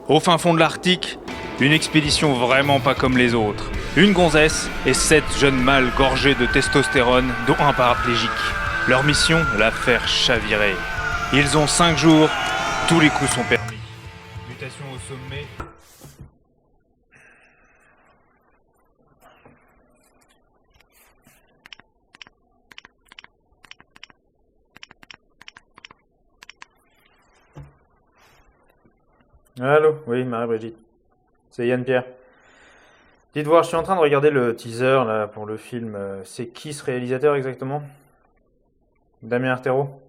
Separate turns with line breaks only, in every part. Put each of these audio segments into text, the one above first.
Au fin fond de l'Arctique, une expédition vraiment pas comme les autres. Une gonzesse et 7 jeunes mâles gorgés de testostérone, dont un paraplégique. Leur mission, la faire chavirer. Ils ont 5 jours, tous les coups sont permis. Mutation au sommet.
Allô, oui, Marie-Brigitte. C'est Yann Pierre. Dites voir, je suis en train de regarder le teaser là pour le film. C'est qui ce réalisateur exactement? Damien Artero.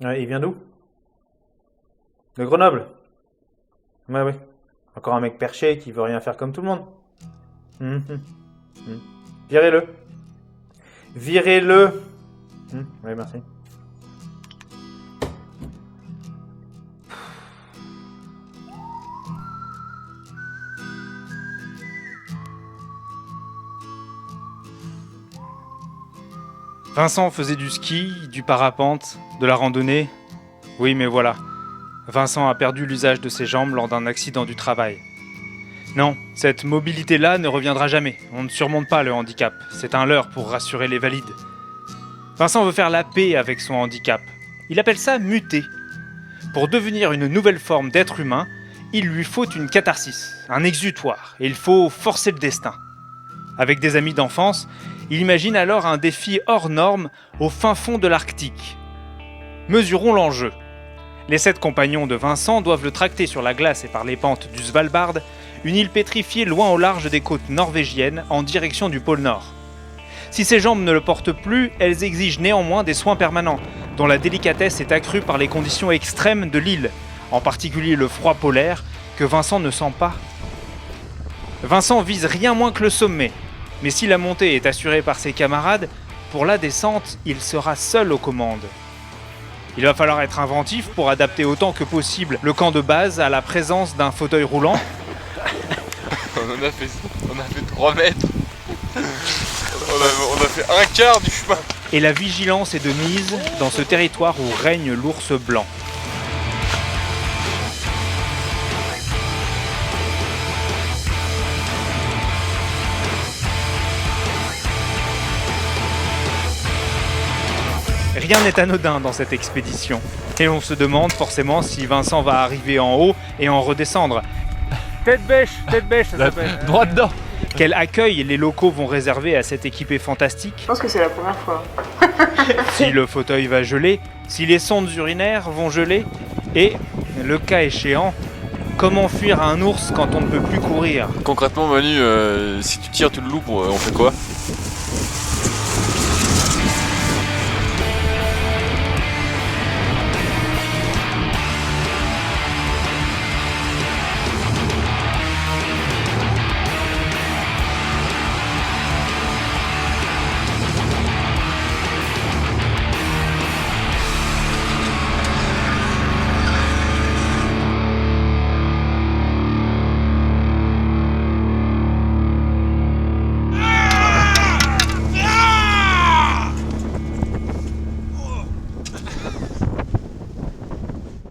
Ouais, il vient d'où? De Grenoble. Ouais, oui. Encore un mec perché qui veut rien faire comme tout le monde. Mhm, mhm. Virez-le. Virez-le. Oui, merci.
Vincent faisait du ski, du parapente, de la randonnée. Oui, mais voilà. Vincent a perdu l'usage de ses jambes lors d'un accident du travail. Non, cette mobilité-là ne reviendra jamais. On ne surmonte pas le handicap. C'est un leurre pour rassurer les valides. Vincent veut faire la paix avec son handicap. Il appelle ça muter. Pour devenir une nouvelle forme d'être humain, il lui faut une catharsis, un exutoire, et il faut forcer le destin. Avec des amis d'enfance, il imagine alors un défi hors norme au fin fond de l'Arctique. Mesurons l'enjeu. Les 7 compagnons de Vincent doivent le tracter sur la glace et par les pentes du Svalbard, une île pétrifiée loin au large des côtes norvégiennes en direction du pôle Nord. Si ses jambes ne le portent plus, elles exigent néanmoins des soins permanents, dont la délicatesse est accrue par les conditions extrêmes de l'île, en particulier le froid polaire, que Vincent ne sent pas. Vincent vise rien moins que le sommet, mais si la montée est assurée par ses camarades, pour la descente, il sera seul aux commandes. Il va falloir être inventif pour adapter autant que possible le camp de base à la présence d'un fauteuil roulant.
On a fait 3 mètres. On a fait un quart du chemin.
Et la vigilance est de mise dans ce territoire où règne l'ours blanc. Rien n'est anodin dans cette expédition. Et on se demande forcément si Vincent va arriver en haut et en redescendre. Tête bêche, ça s'appelle.
Droit dedans.
Quel accueil les locaux vont réserver à cette équipée fantastique?
Je pense que c'est la première fois.
Si le fauteuil va geler, si les sondes urinaires vont geler, et, le cas échéant, comment fuir un ours quand on ne peut plus courir?
Concrètement Manu, si tu tires tu le loupes, on fait quoi?